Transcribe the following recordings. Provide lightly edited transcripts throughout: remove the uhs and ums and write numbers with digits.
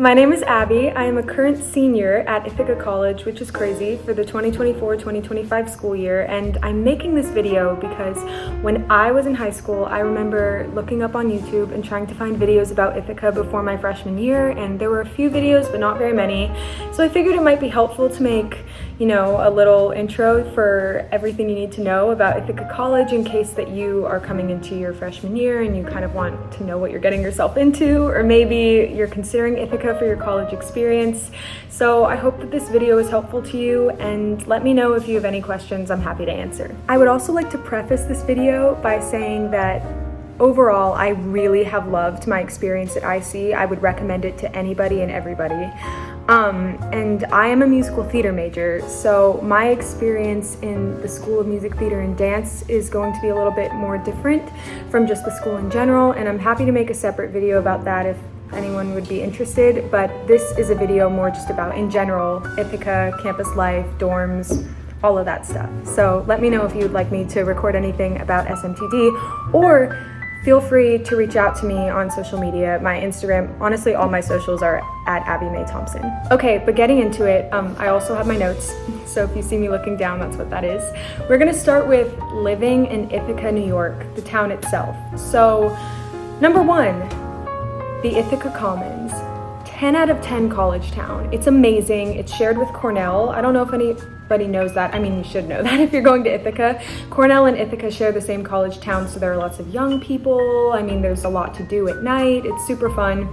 My name is Abby. I am a current senior at Ithaca College, which is crazy, for the 2024-2025 school year, and I'm making this video because when I was in high school, I remember looking up on YouTube and trying to find videos about Ithaca before my freshman year, and there were a few videos, but not very many, so I figured it might be helpful to make, a little intro for everything you need to know about Ithaca College in case that you are coming into your freshman year and you kind of want to know what you're getting yourself into, or maybe you're considering Ithaca for your college experience. So I hope that this video is helpful to you, and let me know if you have any questions. I'm happy to answer. I would also like to preface this video by saying that overall, I really have loved my experience at IC. I would recommend it to anybody and everybody. And I am a musical theater major, so my experience in the School of Music, Theater, and Dance is going to be a little bit more different from just the school in general, and I'm happy to make a separate video about that if anyone would be interested, but this is a video more just about, in general, Ithaca, campus life, dorms, all of that stuff. So let me know if you'd like me to record anything about SMTD, or feel free to reach out to me on social media. My Instagram, honestly, all my socials are at Abby Mae Thompson. Okay, but getting into it, I also have my notes. So if you see me looking down, that's what that is. We're gonna start with living in Ithaca, New York, the town itself. So, number one, the Ithaca Commons. 10 out of 10 college town. It's amazing. It's shared with Cornell. I don't know if anybody knows that. I mean, you should know that if you're going to Ithaca. Cornell and Ithaca share the same college town, so there are lots of young people. I mean, there's a lot to do at night. It's super fun.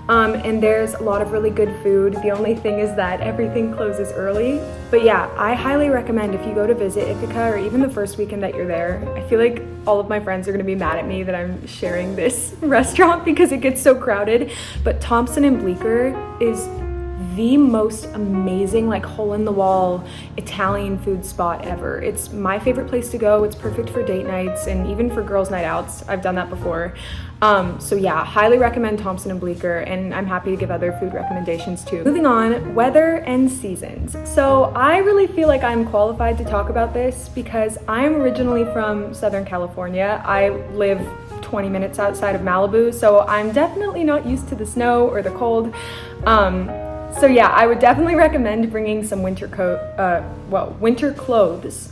And there's a lot of really good food. The only thing is that everything closes early. But yeah, I highly recommend if you go to visit Ithaca, or even the first weekend that you're there. I feel like all of my friends are gonna be mad at me that I'm sharing this restaurant because it gets so crowded. But Thompson and Bleecker is the most amazing, hole-in-the-wall Italian food spot ever. It's my favorite place to go. It's perfect for date nights and even for girls' night outs. I've done that before. So yeah, highly recommend Thompson and Bleecker, and I'm happy to give other food recommendations too. Moving on, weather and seasons. So I really feel like I'm qualified to talk about this because I'm originally from Southern California. I live 20 minutes outside of Malibu, so I'm definitely not used to the snow or the cold. So yeah, I would definitely recommend bringing some winter clothes,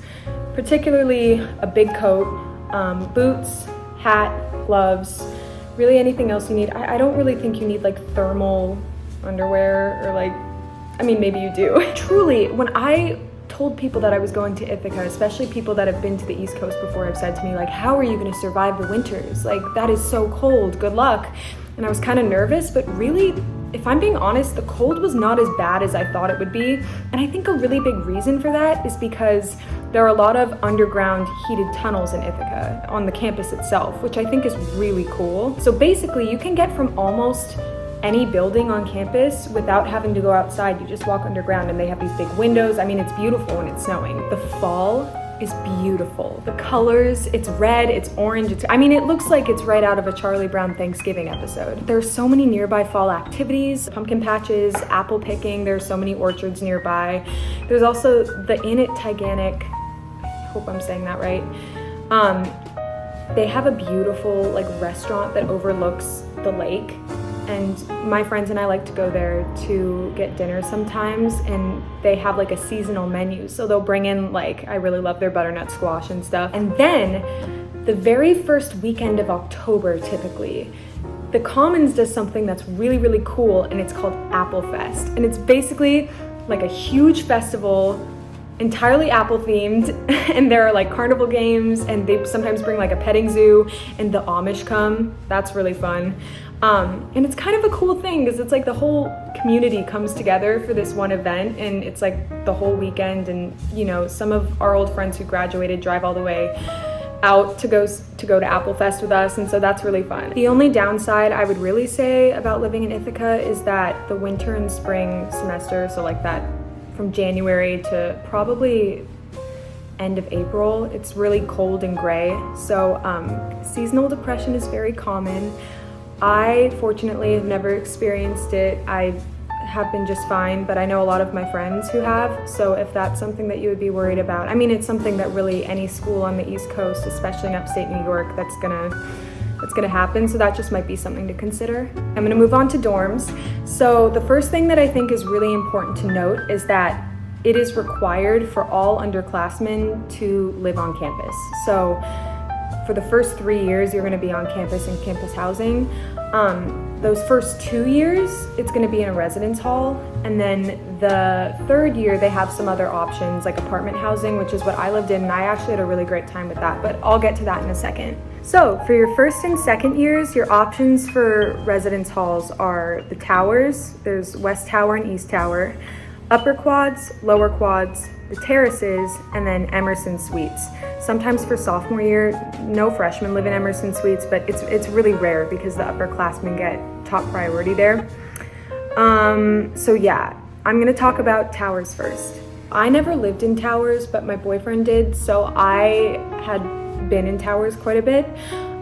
particularly a big coat, boots, hat, gloves, really anything else you need. I don't really think you need thermal underwear or maybe you do. Truly, when I told people that I was going to Ithaca, especially people that have been to the East Coast before, have said to me how are you going to survive the winters? That is so cold, good luck. And I was kind of nervous, but really, if I'm being honest, the cold was not as bad as I thought it would be. And I think a really big reason for that is because there are a lot of underground heated tunnels in Ithaca on the campus itself, which I think is really cool. So basically, you can get from almost any building on campus without having to go outside. You just walk underground and they have these big windows. I mean, it's beautiful when it's snowing. The fall is beautiful. The colors, it's red, it's orange, it looks like it's right out of a Charlie Brown Thanksgiving episode. There's so many nearby fall activities, pumpkin patches, apple picking, there's so many orchards nearby. There's also the Inn at Titanic, I hope I'm saying that right. They have a beautiful restaurant that overlooks the lake, and my friends and I like to go there to get dinner sometimes, and they have a seasonal menu. So they'll bring in I really love their butternut squash and stuff. And then the very first weekend of October, typically, the Commons does something that's really, really cool, and it's called Apple Fest. And it's basically a huge festival, entirely apple themed, and there are carnival games, and they sometimes bring a petting zoo, and the Amish come. That's really fun. And it's kind of a cool thing because it's the whole community comes together for this one event, and it's the whole weekend, and some of our old friends who graduated drive all the way out to go to Apple Fest with us, and so that's really fun. The only downside I would really say about living in Ithaca is that the winter and spring semester, so that from January to probably end of April, it's really cold and gray. So seasonal depression is very common. I fortunately have never experienced it. I have been just fine, but I know a lot of my friends who have. So if that's something that you would be worried about, it's something that really any school on the East Coast, especially in upstate New York, that's gonna that's gonna happen, so that just might be something to consider. I'm gonna move on to dorms. So the first thing that I think is really important to note is that it is required for all underclassmen to live on campus. So for the first 3 years, you're gonna be on campus in campus housing. Those first 2 years, it's gonna be in a residence hall. And then the third year, they have some other options like apartment housing, which is what I lived in. And I actually had a really great time with that, but I'll get to that in a second. So for your first and second years, your options for residence halls are the towers. There's West Tower and East Tower, upper quads, lower quads, the terraces, and then Emerson Suites. Sometimes for sophomore year, no freshmen live in Emerson Suites, but it's really rare because the upperclassmen get top priority there. So yeah, I'm gonna talk about towers first. I never lived in towers, but my boyfriend did, so I had been in towers quite a bit.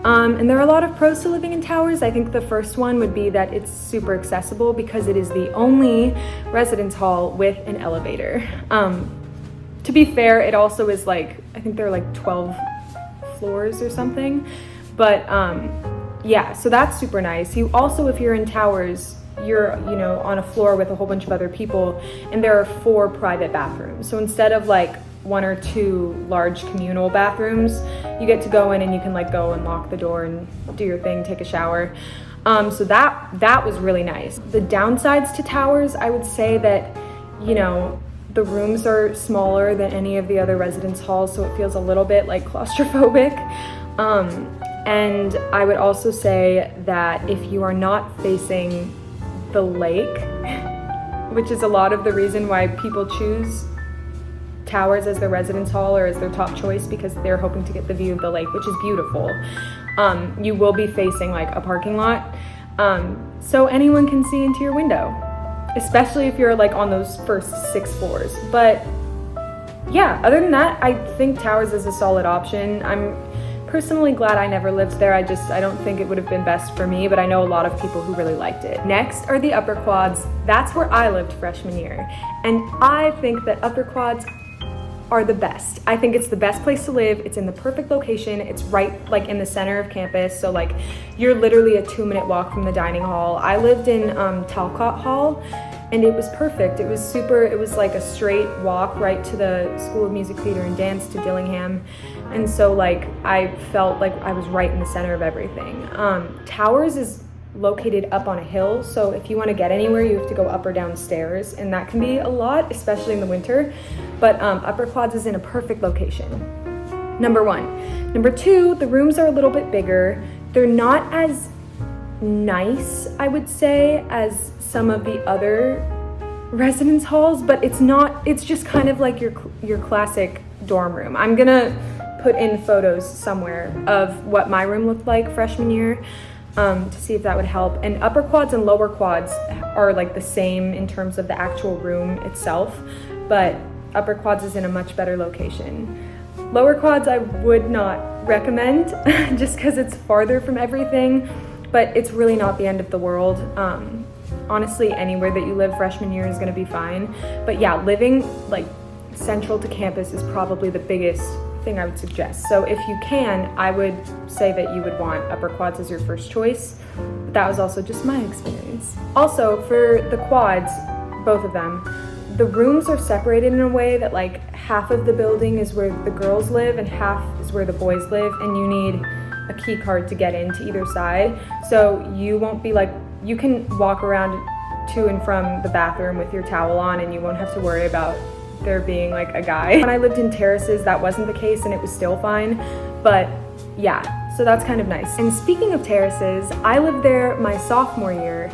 And there are a lot of pros to living in towers. I think the first one would be that it's super accessible because it is the only residence hall with an elevator. To be fair, it also is like, I think there are like 12 floors or something. But yeah, so that's super nice. You also, if you're in towers, you're, on a floor with a whole bunch of other people, and there are 4 private bathrooms. So instead of like 1 or 2 large communal bathrooms, you get to go in and you can like go and lock the door and do your thing, take a shower. So that was really nice. The downsides to towers, I would say that, the rooms are smaller than any of the other residence halls, so it feels a little bit like claustrophobic. And I would also say that if you are not facing the lake, which is a lot of the reason why people choose towers as their residence hall or as their top choice, because they're hoping to get the view of the lake, which is beautiful. You will be facing like a parking lot, so anyone can see into your window, especially if you're like on those first 6 floors. But yeah, other than that, I think towers is a solid option. I'm personally glad I never lived there. I don't think it would have been best for me, but I know a lot of people who really liked it. Next are the upper quads. That's where I lived freshman year. And I think that upper quads are the best. I think it's the best place to live. It's in the perfect location. It's right like in the center of campus. So like you're literally a 2-minute walk from the dining hall. I lived in Talcott Hall, and it was perfect. It was like a straight walk right to the School of Music, Theater and Dance, to Dillingham. And so like I felt like I was right in the center of everything. Towers is located up on a hill, so if you want to get anywhere, you have to go up or down stairs, and that can be a lot, especially in the winter. But upper quads is in a perfect location. Number 1. Number 2, the rooms are a little bit bigger. They're not as nice, I would say, as some of the other residence halls, but it's just kind of like your classic dorm room. I'm gonna put in photos somewhere of what my room looked like freshman year, to see if that would help. And upper quads and lower quads are like the same in terms of the actual room itself, but upper quads is in a much better location. Lower quads I would not recommend just because it's farther from everything, but it's really not the end of the world. Honestly, anywhere that you live freshman year is gonna be fine. But yeah, living like central to campus is probably the biggest thing I would suggest. So if you can, I would say that you would want upper quads as your first choice. But that was also just my experience. Also, for the quads, both of them, the rooms are separated in a way that like half of the building is where the girls live and half is where the boys live, and you need a key card to get into either side. So you won't be like, you can walk around to and from the bathroom with your towel on and you won't have to worry about there being like a guy. When I lived in terraces, that wasn't the case and it was still fine. But yeah, so that's kind of nice. And speaking of terraces, I lived there my sophomore year,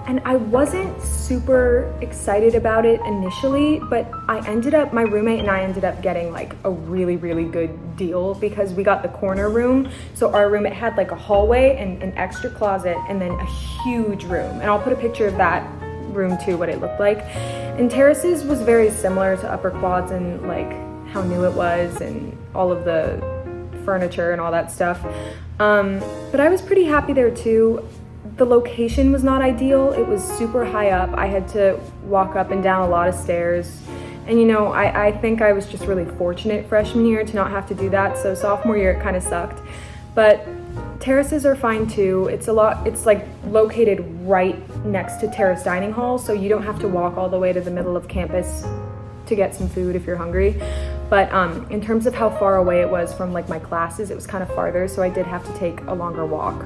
and I wasn't super excited about it initially, but my roommate and I ended up getting like a really, really good deal because we got the corner room. So our room, it had like a hallway and an extra closet and then a huge room. And I'll put a picture of that room too, what it looked like. And terraces was very similar to upper quads and like how new it was and all of the furniture and all that stuff. But I was pretty happy there too. The location was not ideal. It was super high up. I had to walk up and down a lot of stairs. And I think I was just really fortunate freshman year to not have to do that. So sophomore year, it kind of sucked. But terraces are fine too. It's like located right next to terrace dining hall, so you don't have to walk all the way to the middle of campus to get some food if you're hungry. But in terms of how far away it was from like my classes, it was kind of farther, so I did have to take a longer walk.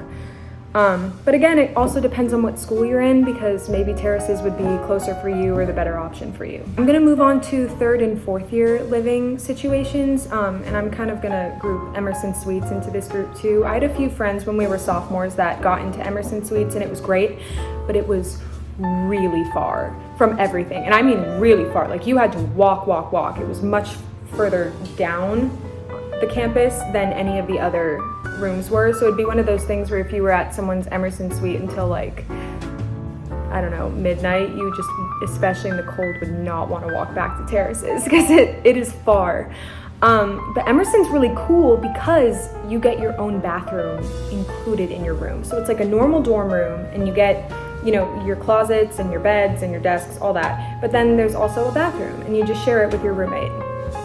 But again, it also depends on what school you're in, because maybe terraces would be closer for you or the better option for you. I'm gonna move on to 3rd and 4th year living situations, and I'm kind of gonna group Emerson Suites into this group too. I had a few friends when we were sophomores that got into Emerson Suites, and it was great, but it was really far from everything. And I mean really far, like you had to walk. It was much further down the campus than any of the other rooms were. So it'd be one of those things where if you were at someone's Emerson suite until like, I don't know, midnight, you just, especially in the cold, would not want to walk back to terraces because it is far. But Emerson's really cool because you get your own bathroom included in your room. So it's like a normal dorm room, and you get, you know, your closets and your beds and your desks, all that. But then there's also a bathroom, and you just share it with your roommate.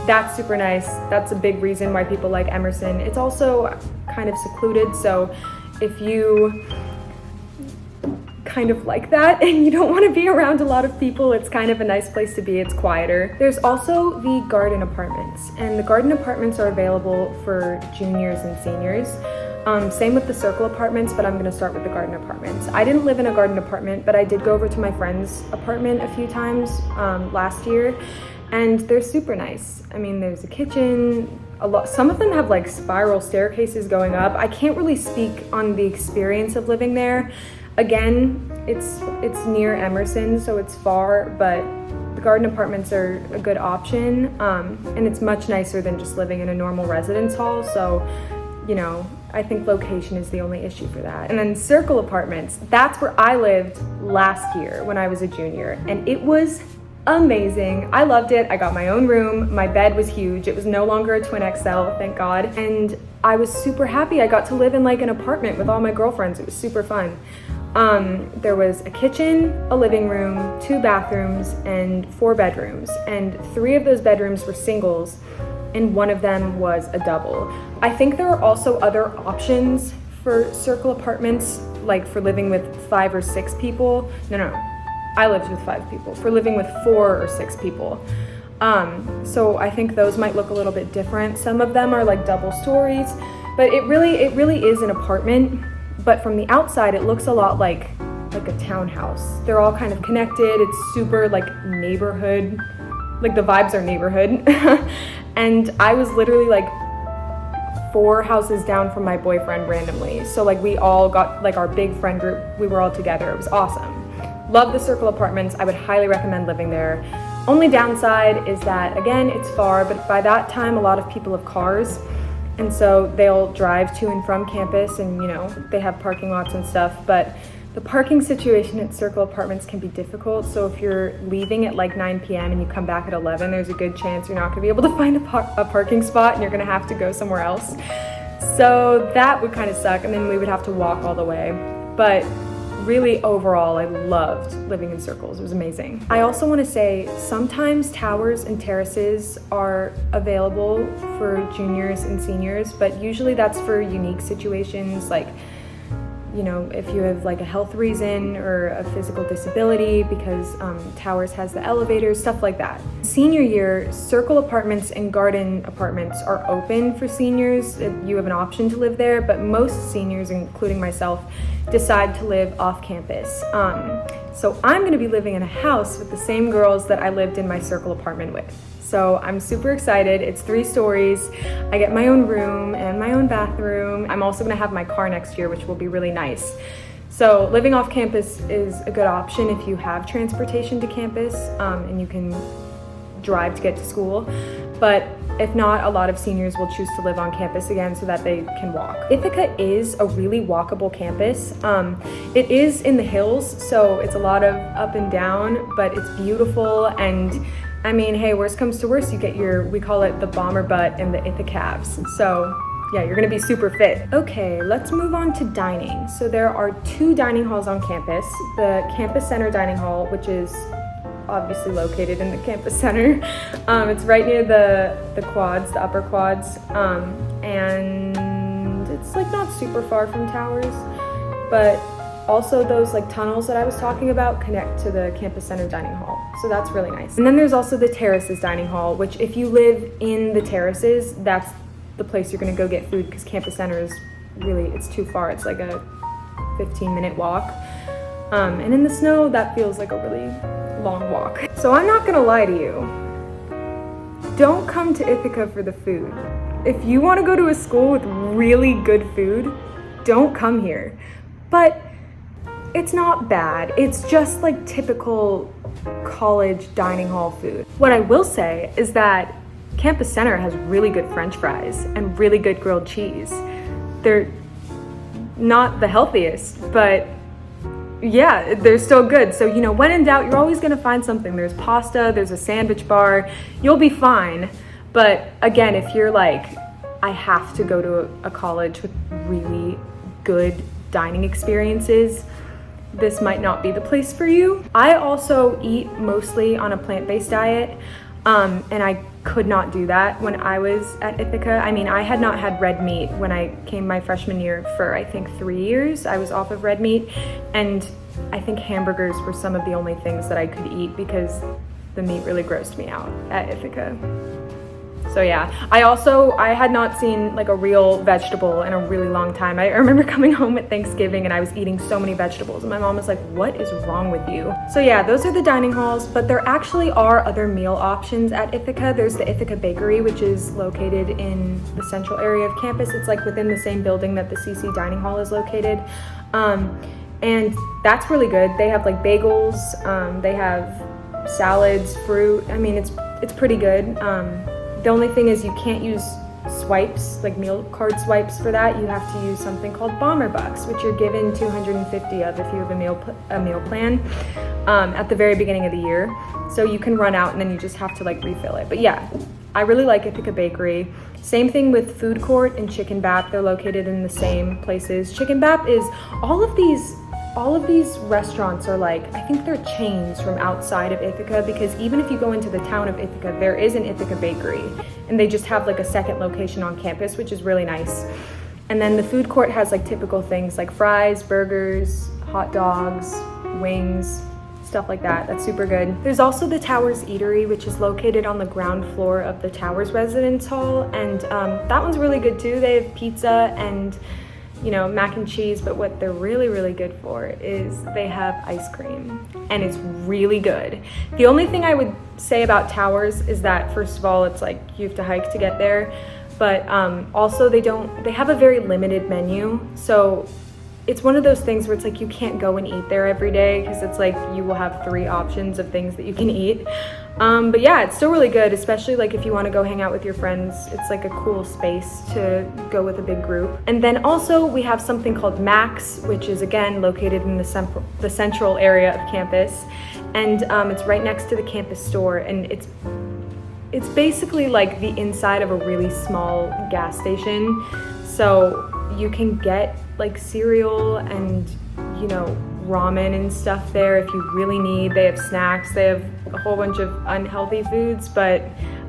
That's super nice. That's a big reason why people like Emerson. It's also kind of secluded, so if you kind of like that and you don't want to be around a lot of people, it's kind of a nice place to be. It's quieter. There's also the garden apartments, and the garden apartments are available for juniors and seniors. Same with the circle apartments, but I'm going to start with the garden apartments. I didn't live in a garden apartment, but I did go over to my friend's apartment a few times last year, and they're super nice. I mean, there's a kitchen, some of them have like spiral staircases going up. I can't really speak on the experience of living there. Again, it's near Emerson, so it's far, but the garden apartments are a good option, and it's much nicer than just living in a normal residence hall, so, you know, I think location is the only issue for that. And then circle apartments, that's where I lived last year when I was a junior, and it was amazing. I loved it. I got my own room. My bed was huge. It was no longer a twin XL, thank God. And I was super happy. I got to live in like an apartment with all my girlfriends. It was super fun. There was a kitchen, a living room, 2 bathrooms, and 4 bedrooms. And 3 of those bedrooms were singles, and 1 of them was a double. I think there are also other options for circle apartments, like for living with 5 or 6 people. No. I lived with 5 people. For living with 4 or 6 people. So I think those might look a little bit different. Some of them are like double stories, but it really is an apartment. But from the outside, it looks a lot like a townhouse. They're all kind of connected. It's super like neighborhood, like the vibes are neighborhood. And I was literally like 4 houses down from my boyfriend randomly. So like we all got like our big friend group, we were all together. It was awesome. Love the circle apartments. I would highly recommend living there. Only downside is that, again, it's far, but by that time, a lot of people have cars. And so they'll drive to and from campus, and, you know, they have parking lots and stuff. But the parking situation at circle apartments can be difficult. So if you're leaving at like 9 p.m. and you come back at 11, there's a good chance you're not going to be able to find a parking spot, and you're going to have to go somewhere else. So that would kind of suck. And then we would have to walk all the way. But really, overall, I loved living in circles. It was amazing. I also want to say sometimes towers and terraces are available for juniors and seniors, but usually that's for unique situations, like, you know, if you have like a health reason or a physical disability, because Towers has the elevators, stuff like that. Senior year, circle apartments and garden apartments are open for seniors. You have an option to live there, but most seniors, including myself, decide to live off campus. So I'm gonna be living in a house with the same girls that I lived in my circle apartment with. So I'm super excited. It's 3 stories. I get my own room and my own bathroom. I'm also gonna have my car next year, which will be really nice. So living off campus is a good option if you have transportation to campus and you can drive to get to school. But if not, a lot of seniors will choose to live on campus again so that they can walk. Ithaca is a really walkable campus. It is in the hills, so it's a lot of up and down, but it's beautiful. And I mean, hey, worst comes to worst, you get we call it the bomber butt and the Ithaca calves. So yeah, you're gonna be super fit. Okay, let's move on to dining. So there are 2 dining halls on campus. The campus center dining hall, which is obviously located in the campus center. It's right near the quads, the upper quads, and it's It's like not super far from Towers, but also those like tunnels that I was talking about connect to the campus center dining hall. So that's really nice. And then there's also the Terraces dining hall, which if you live in the Terraces, that's the place you're gonna go get food, because campus center is really, it's too far. It's like a 15-minute walk. And in the snow, that feels like a really long walk. So I'm not gonna lie to you. Don't come to Ithaca for the food. If you wanna go to a school with really good food, don't come here. But it's not bad. It's just like typical college dining hall food. What I will say is that Campus Center has really good French fries and really good grilled cheese. They're not the healthiest, but yeah, they're still good. So, you know, when in doubt, you're always gonna find something. There's pasta, there's a sandwich bar, you'll be fine. But again, if you're like, I have to go to a college with really good dining experiences, this might not be the place for you. I also eat mostly on a plant-based diet, and I could not do that when I was at Ithaca. I mean, I had not had red meat when I came my freshman year for I think 3 years. I was off of red meat, and I think hamburgers were some of the only things that I could eat because the meat really grossed me out at Ithaca. So yeah, I had not seen like a real vegetable in a really long time. I remember coming home at Thanksgiving and I was eating so many vegetables and my mom was like, what is wrong with you? So yeah, those are the dining halls, but there actually are other meal options at Ithaca. There's the Ithaca Bakery, which is located in the central area of campus. It's like within the same building that the CC dining hall is located. And that's really good. They have like bagels, they have salads, fruit. I mean, it's pretty good. The only thing is you can't use swipes, like meal card swipes for that. You have to use something called Bomber Bucks, which you're given 250 of if you have a meal plan at the very beginning of the year. So you can run out and then you just have to like refill it. But yeah, I really like Ithaca Bakery. Same thing with Food Court and Chicken Bap. They're located in the same places. Chicken Bap is all of these restaurants are like, I think they're chains from outside of Ithaca, because even if you go into the town of Ithaca, there is an Ithaca Bakery and they just have like a second location on campus, which is really nice. And then the Food Court has like typical things like fries, burgers, hot dogs, wings, stuff like that. That's super good. There's also the Towers Eatery, which is located on the ground floor of the Towers Residence Hall, and that one's really good too. They have pizza and, you know, mac and cheese, but what they're really, really good for is they have ice cream, and it's really good. The only thing I would say about Towers is that, first of all, it's like you have to hike to get there, but also they have a very limited menu. So it's one of those things where it's like you can't go and eat there every day, because it's like you will have 3 options of things that you can eat. But yeah, it's still really good, especially like if you want to go hang out with your friends. It's like a cool space to go with a big group. And then also we have something called Max, which is again located in the central area of campus, and it's right next to the campus store, and it's basically like the inside of a really small gas station. So you can get like cereal and, you know, ramen and stuff there if you really need. They have snacks, they have a whole bunch of unhealthy foods, but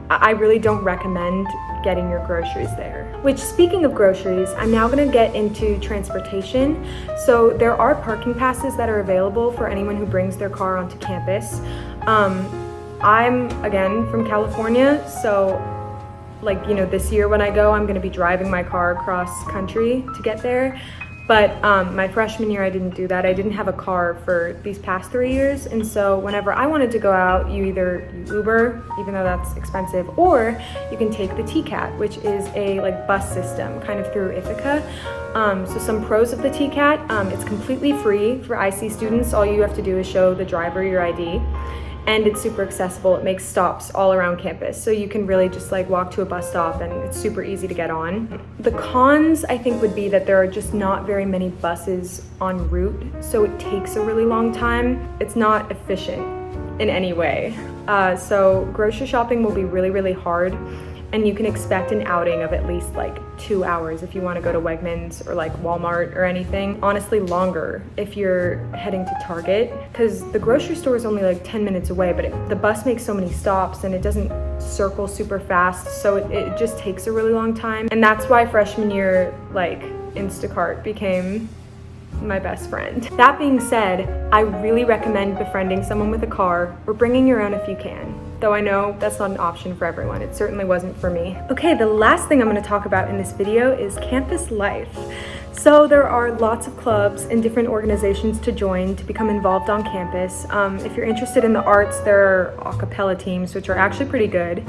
I really don't recommend getting your groceries there. Which, speaking of groceries, I'm now gonna get into transportation. So there are parking passes that are available for anyone who brings their car onto campus. I'm, again, from California, so like, you know, this year when I go, I'm gonna be driving my car across country to get there. But my freshman year, I didn't do that. I didn't have a car for these past 3 years. And so whenever I wanted to go out, you Uber, even though that's expensive, or you can take the TCAT, which is a like bus system kind of through Ithaca. So some pros of the TCAT, it's completely free for IC students. All you have to do is show the driver your ID. And it's super accessible. It makes stops all around campus. So you can really just like walk to a bus stop and it's super easy to get on. The cons, I think, would be that there are just not very many buses en route. So it takes a really long time. It's not efficient in any way. So grocery shopping will be really, really hard. And you can expect an outing of at least like 2 hours if you want to go to Wegmans or like Walmart or anything. Honestly, longer if you're heading to Target, because the grocery store is only like 10 minutes away, but the bus makes so many stops and it doesn't circle super fast, so it just takes a really long time. And that's why freshman year, like, Instacart became my best friend. That being said, I really recommend befriending someone with a car or bringing your own if you can. Though I know that's not an option for everyone. It certainly wasn't for me. Okay, the last thing I'm gonna talk about in this video is campus life. So there are lots of clubs and different organizations to join to become involved on campus. If you're interested in the arts, there are a cappella teams, which are actually pretty good.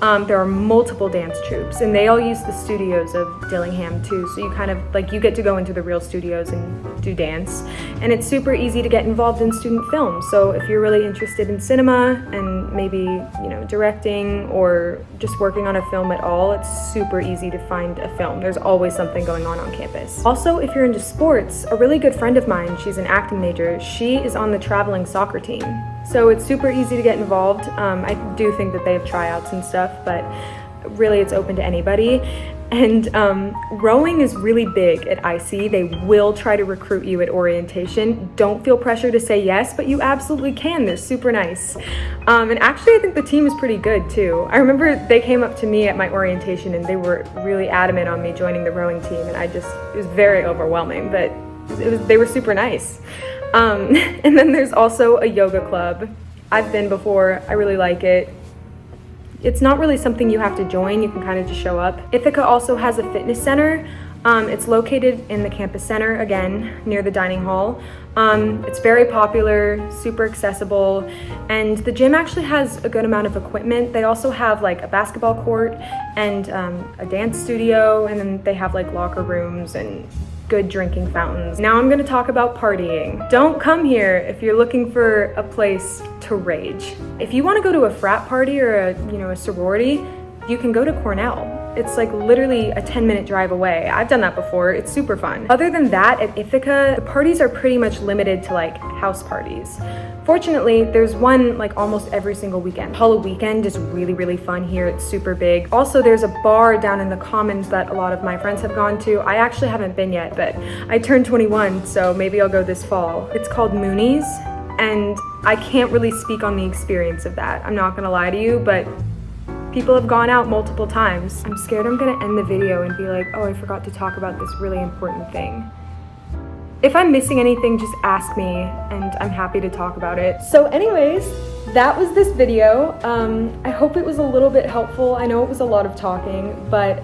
There are multiple dance troupes, and they all use the studios of Dillingham too, so you kind of like, you get to go into the real studios and do dance. And it's super easy to get involved in student films, so if you're really interested in cinema and maybe, you know, directing or just working on a film at all, it's super easy to find a film. There's always something going on campus. Also, if you're into sports, a really good friend of mine, she's an acting major, she is on the traveling soccer team. So it's super easy to get involved. I do think that they have tryouts and stuff, but really it's open to anybody. And rowing is really big at IC. They will try to recruit you at orientation. Don't feel pressure to say yes, but you absolutely can. They're super nice. And actually I think the team is pretty good too. I remember they came up to me at my orientation and they were really adamant on me joining the rowing team, and it was very overwhelming, but they were super nice. And then there's also a yoga club. I've been before, I really like it. It's not really something you have to join, you can kind of just show up. Ithaca also has a fitness center. It's located in the campus center, again, near the dining hall. It's very popular, super accessible, and the gym actually has a good amount of equipment. They also have like a basketball court and a dance studio, and then they have like locker rooms and good drinking fountains. Now I'm gonna talk about partying. Don't come here if you're looking for a place to rage. If you wanna go to a frat party or a sorority, you can go to Cornell. It's like literally a 10-minute drive away. I've done that before, it's super fun. Other than that, at Ithaca, the parties are pretty much limited to like house parties. Fortunately, there's one like almost every single weekend. Halloween weekend is really, really fun here. It's super big. Also, there's a bar down in the Commons that a lot of my friends have gone to. I actually haven't been yet, but I turned 21, so maybe I'll go this fall. It's called Mooney's, and I can't really speak on the experience of that. I'm not gonna lie to you, but people have gone out multiple times. I'm scared I'm gonna end the video and be like, oh, I forgot to talk about this really important thing. If I'm missing anything, just ask me and I'm happy to talk about it. So anyways, that was this video. I hope it was a little bit helpful. I know it was a lot of talking, but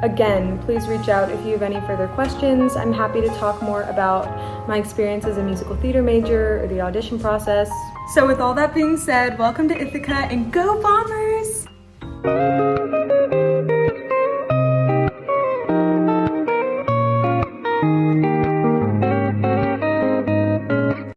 again, please reach out if you have any further questions. I'm happy to talk more about my experience as a musical theater major or the audition process. So with all that being said, welcome to Ithaca and go Bombers!